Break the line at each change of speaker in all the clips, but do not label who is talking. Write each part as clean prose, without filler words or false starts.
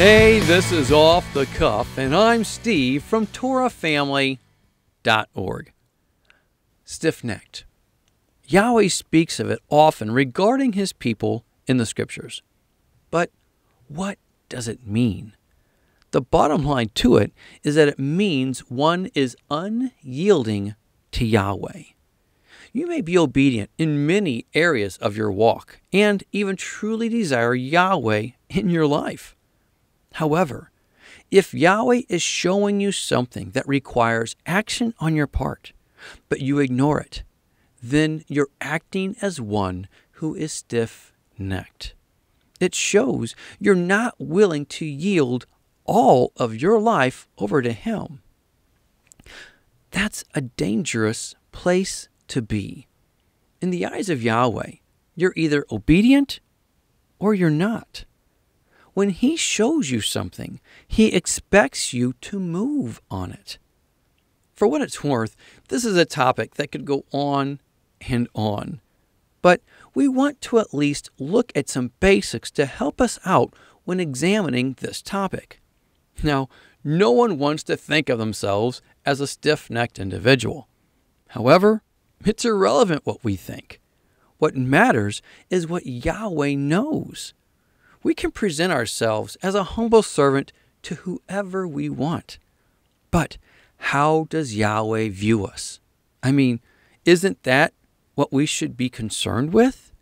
Hey, this is Off the Cuff, and I'm Steve from TorahFamily.org. Stiff-necked. Yahweh speaks of it often regarding his people in the scriptures. But what does it mean? The bottom line to it is that it means one is unyielding to Yahweh. You may be obedient in many areas of your walk and even truly desire Yahweh in your life. However, if Yahweh is showing you something that requires action on your part, but you ignore it, then you're acting as one who is stiff-necked. It shows you're not willing to yield all of your life over to Him. That's a dangerous place to be. In the eyes of Yahweh, you're either obedient or you're not. When He shows you something, He expects you to move on it. For what it's worth, this is a topic that could go on and on. But we want to at least look at some basics to help us out when examining this topic. Now, no one wants to think of themselves as a stiff-necked individual. However, it's irrelevant what we think. What matters is what Yahweh knows. We can present ourselves as a humble servant to whoever we want. But how does Yahweh view us? I mean, isn't that what we should be concerned with?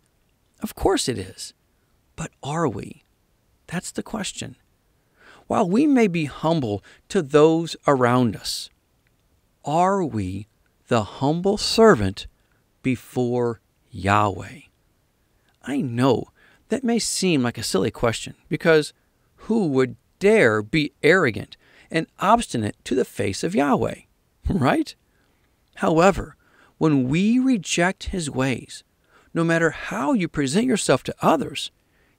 Of course it is. But are we? That's the question. While we may be humble to those around us, are we the humble servant before Yahweh? I know that may seem like a silly question, because who would dare be arrogant and obstinate to the face of Yahweh, right? However, when we reject His ways, no matter how you present yourself to others,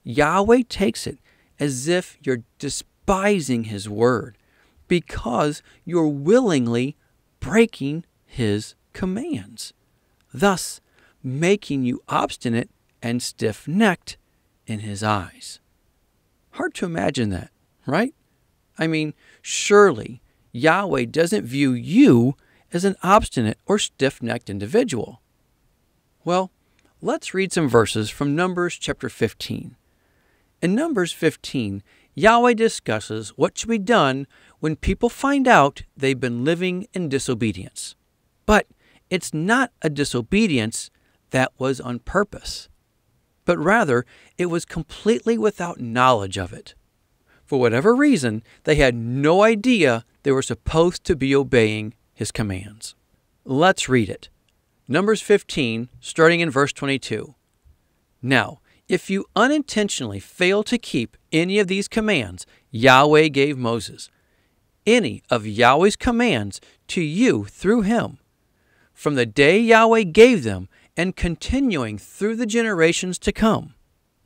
Yahweh takes it as if you're despising His word because you're willingly breaking His commands, thus making you obstinate and stiff-necked in His eyes. Hard to imagine that, right? I mean, surely Yahweh doesn't view you as an obstinate or stiff-necked individual. Well, let's read some verses from Numbers chapter 15. In Numbers 15, Yahweh discusses what should be done when people find out they've been living in disobedience. But it's not a disobedience that was on purpose, but rather it was completely without knowledge of it. For whatever reason, they had no idea they were supposed to be obeying His commands. Let's read it. Numbers 15, starting in verse 22. Now, if you unintentionally fail to keep any of these commands Yahweh gave Moses, any of Yahweh's commands to you through him, from the day Yahweh gave them and continuing through the generations to come.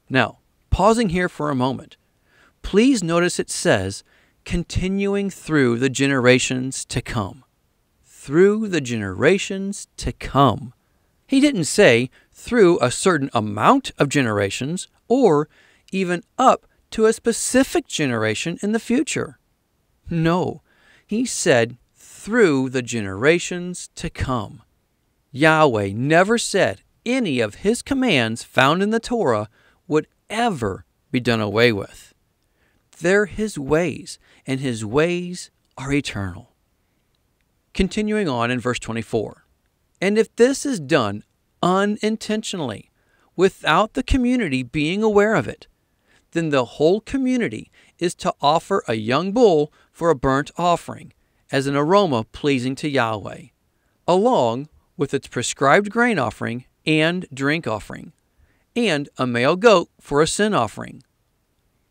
Now, pausing here for a moment, please notice it says, continuing through the generations to come. Through the generations to come. He didn't say through a certain amount of generations or even up to a specific generation in the future. No, He said through the generations to come. Yahweh never said any of His commands found in the Torah would ever be done away with. They're His ways, and His ways are eternal. Continuing on in verse 24. And if this is done unintentionally, without the community being aware of it, then the whole community is to offer a young bull for a burnt offering as an aroma pleasing to Yahweh, along with its prescribed grain offering and drink offering, and a male goat for a sin offering.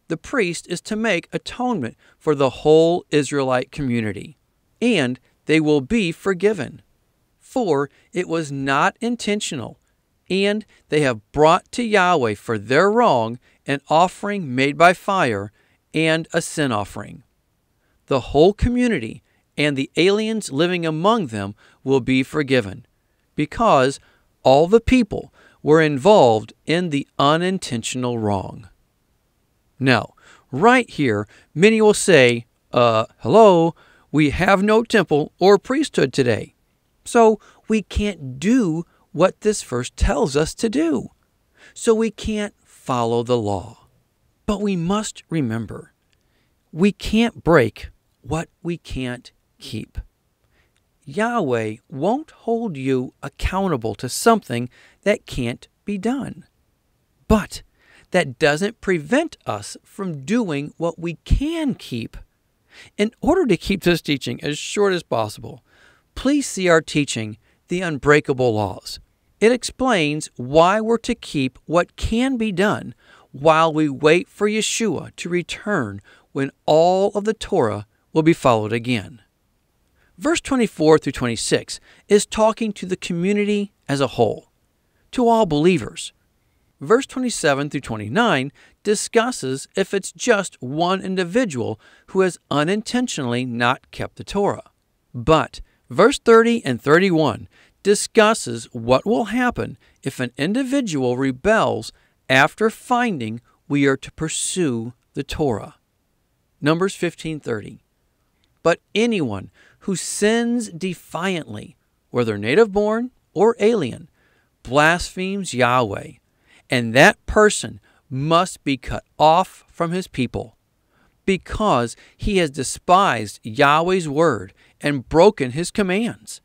The priest is to make atonement for the whole Israelite community, and they will be forgiven. For it was not intentional, and they have brought to Yahweh for their wrong an offering made by fire and a sin offering. The whole community and the aliens living among them will be forgiven, because all the people were involved in the unintentional wrong. Now, Right here, many will say, hello, we have no temple or priesthood today. So we can't do what this verse tells us to do. So we can't follow the law. But we must remember, we can't break what we can't keep. Yahweh won't hold you accountable to something that can't be done. But that doesn't prevent us from doing what we can keep. In order to keep this teaching as short as possible, please see our teaching, The Unbreakable Laws. It explains why we're to keep what can be done while we wait for Yeshua to return, when all of the Torah will be followed again. Verse 24 through 26 is talking to the community as a whole, to all believers. Verse 27 through 29 discusses if it's just one individual who has unintentionally not kept the Torah. But verse 30 and 31 discusses what will happen if an individual rebels after finding we are to pursue the Torah. Numbers 15:30. But anyone who sins defiantly, whether native-born or alien, blasphemes Yahweh, and that person must be cut off from his people, because he has despised Yahweh's word and broken his commands.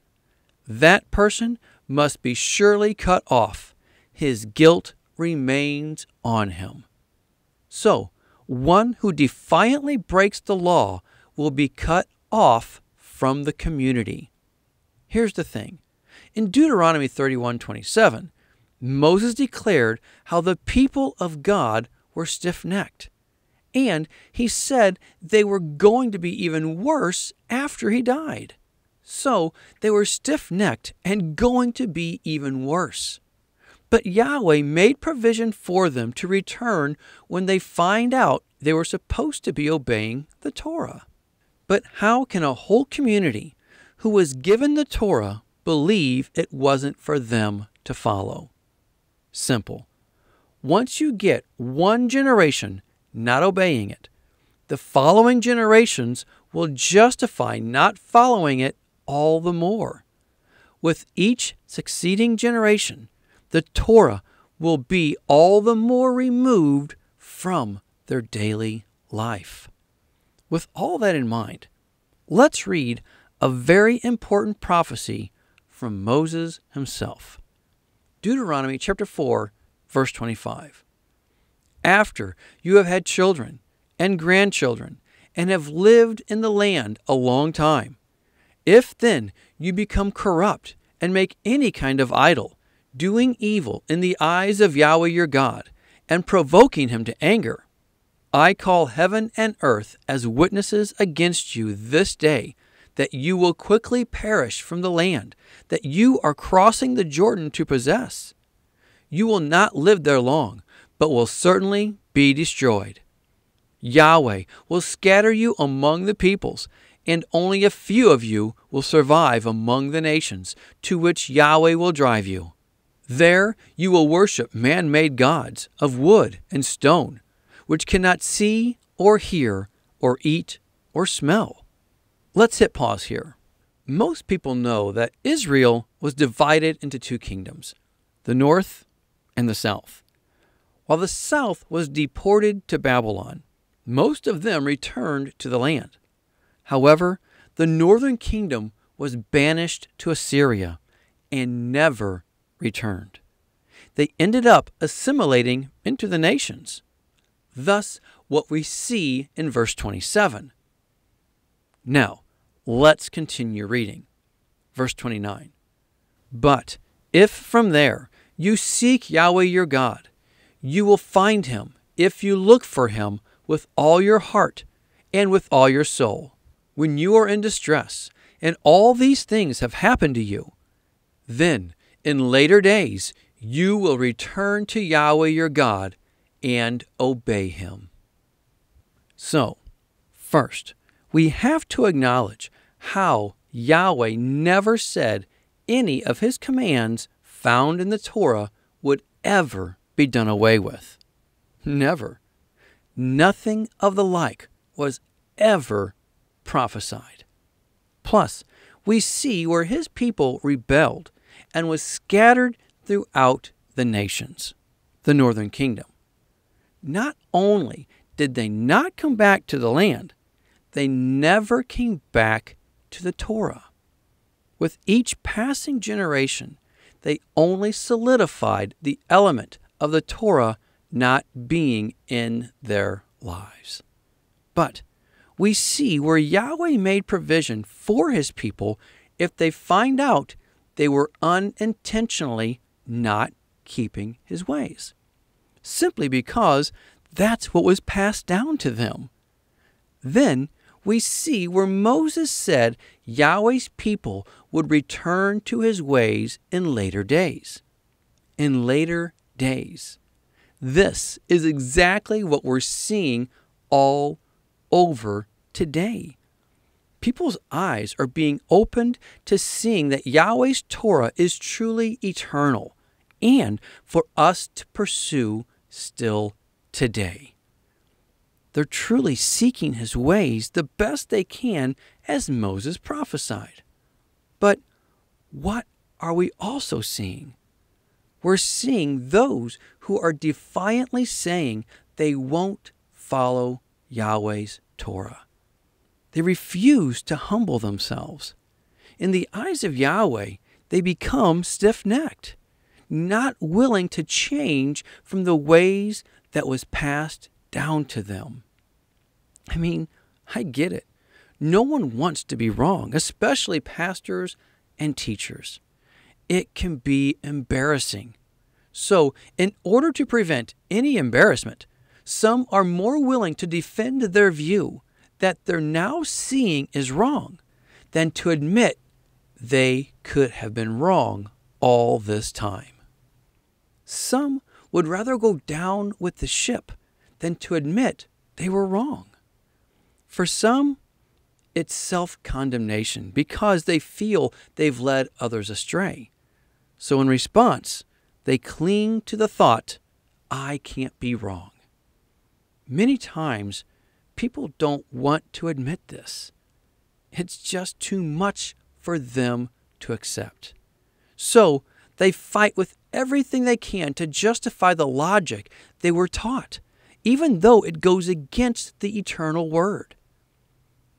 That person must be surely cut off. His guilt remains on him. So, one who defiantly breaks the law will be cut off from the community. Here's the thing. In Deuteronomy 31:27, Moses declared how the people of God were stiff-necked. And he said they were going to be even worse after he died. So they were stiff-necked and going to be even worse. But Yahweh made provision for them to return when they find out they were supposed to be obeying the Torah. But how can a whole community who was given the Torah believe it wasn't for them to follow? Simple. Once you get one generation not obeying it, the following generations will justify not following it all the more. With each succeeding generation, the Torah will be all the more removed from their daily life. With all that in mind, let's read a very important prophecy from Moses himself. Deuteronomy chapter 4, verse 25. After you have had children and grandchildren and have lived in the land a long time, if then you become corrupt and make any kind of idol, doing evil in the eyes of Yahweh your God, and provoking him to anger, I call heaven and earth as witnesses against you this day, that you will quickly perish from the land that you are crossing the Jordan to possess. You will not live there long, but will certainly be destroyed. Yahweh will scatter you among the peoples, and only a few of you will survive among the nations to which Yahweh will drive you. There you will worship man-made gods of wood and stone, which cannot see or hear or eat or smell. Let's hit pause here. Most people know that Israel was divided into two kingdoms, the north and the south. While the south was deported to Babylon, most of them returned to the land. However, the northern kingdom was banished to Assyria and never returned. They ended up assimilating into the nations. Thus, what we see in verse 27. Now, let's continue reading. Verse 29. But if from there you seek Yahweh your God, you will find him if you look for him with all your heart and with all your soul. When you are in distress and all these things have happened to you, then in later days you will return to Yahweh your God and obey him. So, first, we have to acknowledge how Yahweh never said any of his commands found in the Torah would ever be done away with. Never. Nothing of the like was ever prophesied. Plus, we see where his people rebelled and was scattered throughout the nations, the northern kingdom. Not only did they not come back to the land, they never came back to the Torah. With each passing generation, they only solidified the element of the Torah not being in their lives. But we see where Yahweh made provision for his people if they find out they were unintentionally not keeping his ways, simply because that's what was passed down to them. Then we see where Moses said Yahweh's people would return to his ways in later days. In later days. This is exactly what we're seeing all over today. People's eyes are being opened to seeing that Yahweh's Torah is truly eternal and for us to pursue still today. They're truly seeking his ways the best they can as Moses prophesied. But what are we also seeing? We're seeing those who are defiantly saying they won't follow Yahweh's Torah. They refuse to humble themselves. In the eyes of Yahweh, they become stiff-necked, not willing to change from the ways that was passed down to them. I mean, I get it. No one wants to be wrong, especially pastors and teachers. It can be embarrassing. So, in order to prevent any embarrassment, some are more willing to defend their view that they're now seeing is wrong than to admit they could have been wrong all this time. Some would rather go down with the ship than to admit they were wrong. For some, it's self-condemnation because they feel they've led others astray. So in response, they cling to the thought, I can't be wrong. Many times, people don't want to admit this. It's just too much for them to accept. So they fight with everything they can to justify the logic they were taught, even though it goes against the eternal word.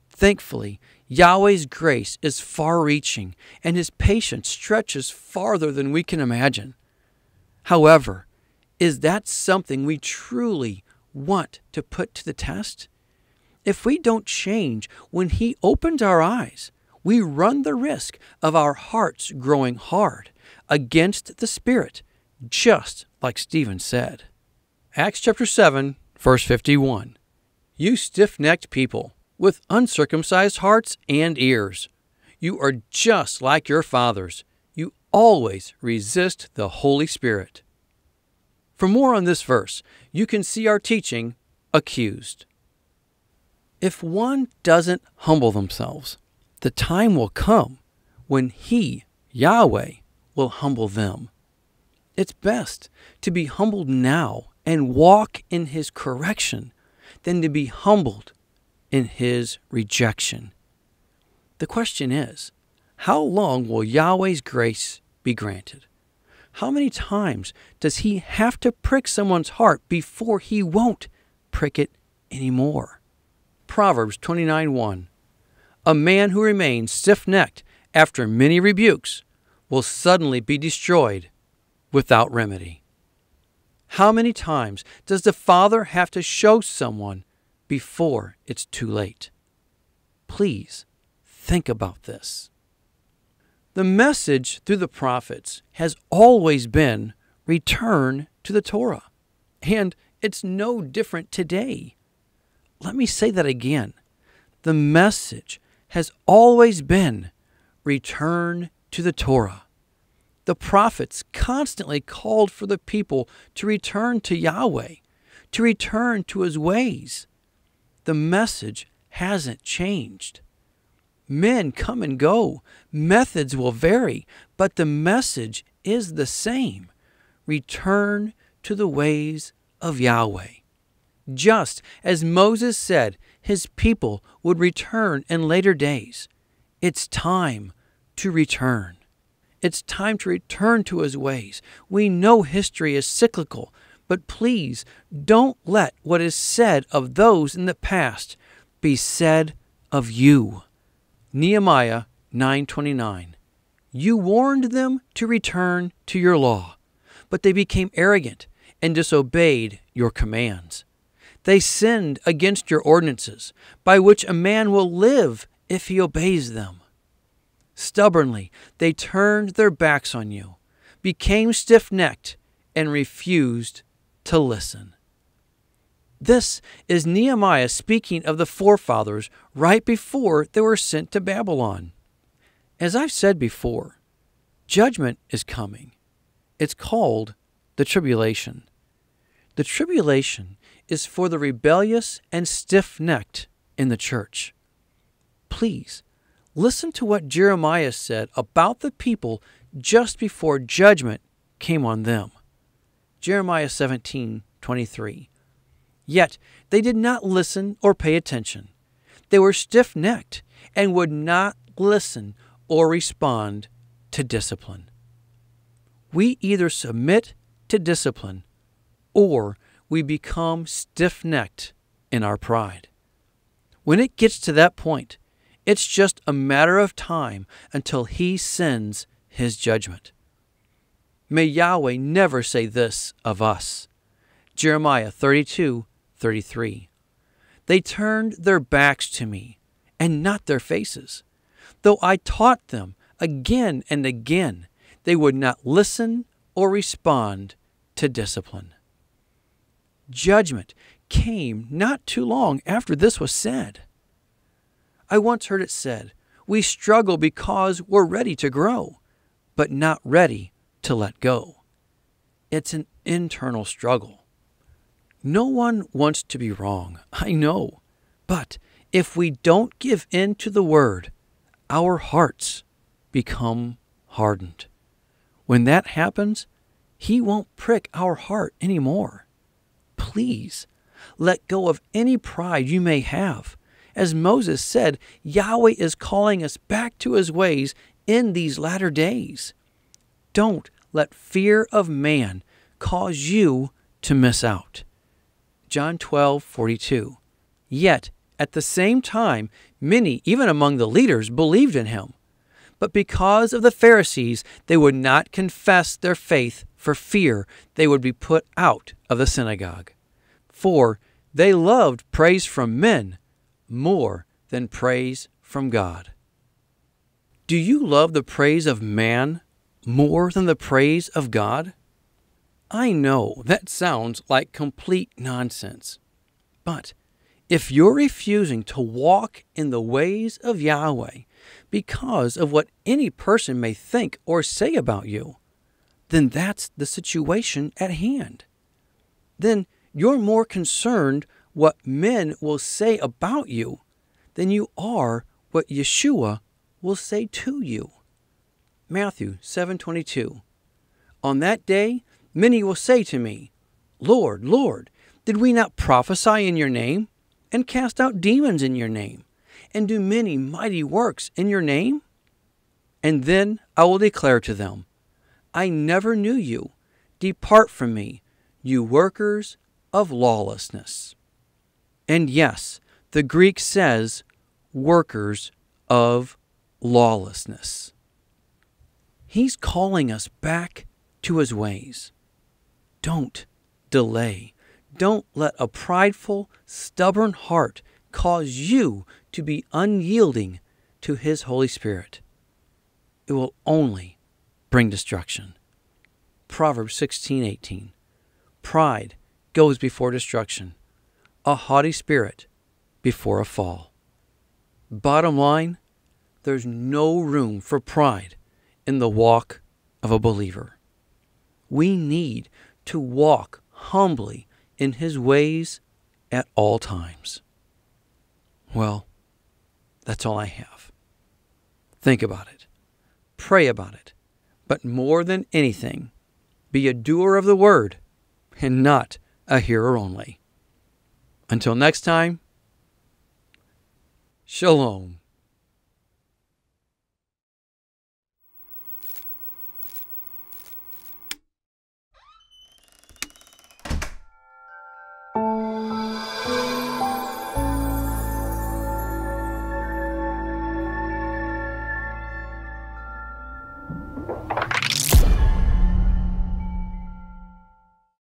Thankfully, Yahweh's grace is far-reaching, and his patience stretches farther than we can imagine. However, is that something we truly want to put to the test? If we don't change when he opens our eyes, we run the risk of our hearts growing hard against the Spirit, just like Stephen said. Acts chapter 7, verse 51. You stiff-necked people, with uncircumcised hearts and ears, you are just like your fathers. You always resist the Holy Spirit. For more on this verse, you can see our teaching, Accused. If one doesn't humble themselves, the time will come when he, Yahweh, will humble them. It's best to be humbled now and walk in his correction than to be humbled in his rejection. The question is, how long will Yahweh's grace be granted? How many times does he have to prick someone's heart before he won't prick it anymore? Proverbs 29:1. A man who remains stiff-necked after many rebukes will suddenly be destroyed without remedy. How many times does the Father have to show someone before it's too late? Please think about this. The message through the prophets has always been return to the Torah. And it's no different today. Let me say that again. The message has always been return to the Torah. The prophets constantly called for the people to return to Yahweh, to return to his ways. The message hasn't changed. Men come and go. Methods will vary, but the message is the same. Return to the ways of Yahweh. Just as Moses said his people would return in later days, it's time to return. It's time to return to his ways. We know history is cyclical, but please don't let what is said of those in the past be said of you. Nehemiah 9:29. You warned them to return to your law, but they became arrogant and disobeyed your commands. They sinned against your ordinances, by which a man will live if he obeys them. Stubbornly, they turned their backs on you, became stiff-necked, and refused to listen. This is Nehemiah speaking of the forefathers right before they were sent to Babylon. As I've said before, judgment is coming. It's called the tribulation. The tribulation is for the rebellious and stiff-necked in the church. Please, listen to what Jeremiah said about the people just before judgment came on them. Jeremiah 17:23. Yet they did not listen or pay attention. They were stiff-necked and would not listen or respond to discipline. We either submit to discipline or we become stiff-necked in our pride. When it gets to that point, it's just a matter of time until he sends his judgment. May Yahweh never say this of us. Jeremiah 32:33. They turned their backs to me and not their faces. Though I taught them again and again, they would not listen or respond to discipline. Judgment came not too long after this was said. I once heard it said, we struggle because we're ready to grow, but not ready to let go. It's an internal struggle. No one wants to be wrong, I know, but if we don't give in to the word, our hearts become hardened. When that happens, he won't prick our heart anymore. Please, let go of any pride you may have. As Moses said, Yahweh is calling us back to his ways in these latter days. Don't let fear of man cause you to miss out. John 12:42. Yet, at the same time, many, even among the leaders, believed in him. But because of the Pharisees, they would not confess their faith for fear they would be put out of the synagogue. For they loved praise from men more than praise from God. Do you love the praise of man more than the praise of God? I know that sounds like complete nonsense. But if you're refusing to walk in the ways of Yahweh because of what any person may think or say about you, then that's the situation at hand. Then you're more concerned what men will say about you than you are what Yeshua will say to you. Matthew 7:22. On that day, many will say to me, Lord, Lord, did we not prophesy in your name, and cast out demons in your name, and do many mighty works in your name? And then I will declare to them, I never knew you. Depart from me, you workers of lawlessness. And yes, the Greek says, workers of lawlessness. He's calling us back to his ways. Don't delay. Don't let a prideful, stubborn heart cause you to be unyielding to his Holy Spirit. It will only bring destruction. Proverbs 16:18. Pride goes before destruction, a haughty spirit before a fall. Bottom line, there's no room for pride in the walk of a believer. We need to walk humbly in his ways at all times. Well, that's all I have. Think about it. Pray about it. But more than anything, be a doer of the word and not a hearer only. Until next time, shalom.